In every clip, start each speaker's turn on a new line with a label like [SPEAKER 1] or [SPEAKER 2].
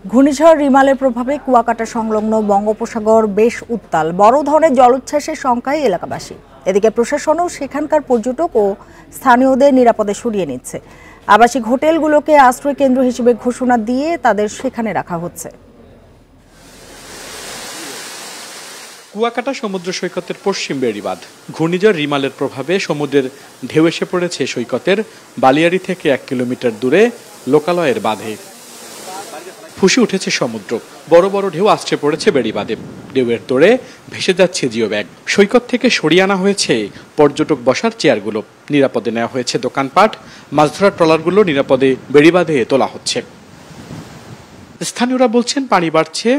[SPEAKER 1] ঘূর্ণিঝড় রিমালের প্রভাবে কুয়াকাটা সংলগ্ন বঙ্গোপসাগর বেশ উত্তাল। বড় ধরনের জলোচ্ছ্বাসের শঙ্কায় এলাকাবাসী। এদিকে প্রশাসনও সেখানকার পর্যটক ও স্থানীয়দের নিরাপদে সরিয়ে নিচ্ছে। আবাসিক হোটেলগুলোকে আশ্রয় কেন্দ্র হিসেবে ঘোষণা দিয়ে তাদের সেখানে রাখা হচ্ছে।
[SPEAKER 2] কুয়াকাটা সমুদ্র সৈকতের পশ্চিম বেড়িবাঁধ। ঘূর্ণিঝড় রিমালের প্রভাবে সমুদ্রের ঢেউ এসে পড়েছে সৈকতের বালিয়াড়ি থেকে 1 কিলোমিটার দূরে লোকালয়ের বাঁধে। ফুঁসে উঠেছে সমুদ্র, বড় বড় ঢেউ আসছে পড়েছে বেড়িবাঁধে। ঢেউয়ের তোড়ে ভেসে যাচ্ছে জিও ব্যাগ। সৈকত থেকে সরিয়ে আনা হয়েছে পর্যটক বসার চেয়ারগুলো। নিরাপদে নেওয়া হয়েছে দোকানপাট। মাছ ধরার ট্রলারগুলো নিরাপদে বেড়িবাঁধে তোলা হচ্ছে। স্থানীয়রা বলছেন, পানি বাড়ছে,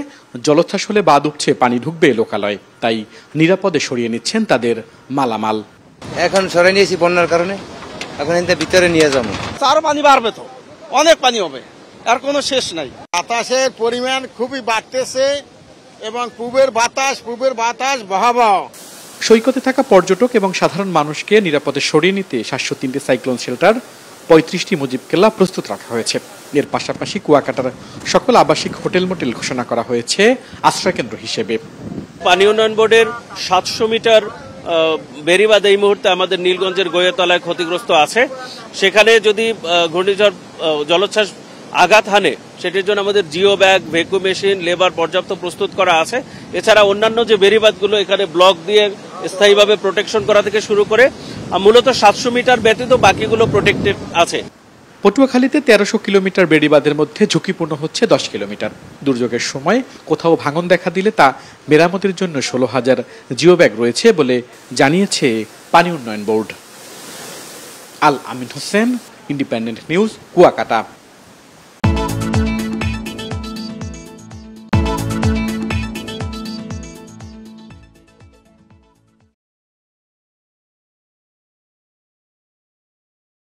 [SPEAKER 2] জলোচ্ছ্বাস হলে বাঁধ উঠছে, পানি ঢুকবে লোকালয়। তাই নিরাপদে সরিয়ে নিচ্ছেন তাদের মালামাল।
[SPEAKER 3] এখন সরাই নিয়েছি বন্যার কারণে, এখন এতে ভিতরে নিয়ে যাবো।
[SPEAKER 4] আরো পানি বাড়বে, তো অনেক পানি হবে, আর কোনো শেষ নাই।
[SPEAKER 5] বাতাসের পরিমাণ খুবই বাড়তেছে এবং পূবের বাতাস ভয়াবহ।
[SPEAKER 2] সৈকতে থাকা পর্যটক এবং সাধারণ মানুষকে নিরাপদে সরিয়ে নিতে 703টি সাইক্লোন শেল্টার, 35টি মুজিব কেল্লা প্রস্তুত রাখা হয়েছে। এর পাশাপাশি কুয়াকাটার সকল আবাসিক হোটেল মোটেল ঘোষণা করা হয়েছে আশ্রয়কেন্দ্র হিসেবে।
[SPEAKER 6] পানি উন্নয়ন বোর্ডের 700 মিটার বেড়িবাঁধ এই মুহূর্তে আমাদের নীলগঞ্জের গোয়েতলায় ক্ষতিগ্রস্ত আছে। সেখানে যদি ঘূর্ণিঝড় জলোচ্ছ্বাস আঘাত হানে, সেটির জন্য আমাদের geo bag, vacuum machine, labour পর্যাপ্ত প্রস্তুত করা আছে। এছাড়া অন্যান্য যে বেড়িবাঁধগুলো এখানে ব্লক দিয়ে স্থায়ীভাবে প্রোটেকশন করা থেকে শুরু করে মূলত 700 মিটার ব্যতীত বাকিগুলো প্রোটেক্টেড আছে।
[SPEAKER 2] পটুয়াখালীতে 1300 কিলোমিটার বেড়িবাঁধের মধ্যে ঝুঁকিপূর্ণ হচ্ছে 10 কিলোমিটার। দুর্যোগের সময় কোথাও ভাঙন দেখা দিলে তা মেরামতের জন্য 16,000 জিও ব্যাগ রয়েছে বলে জানিয়েছে পানি উন্নয়ন বোর্ড। আল আমিন হোসেন, ইন্ডিপেন্ডেন্ট নিউজ, কুয়াকাটা।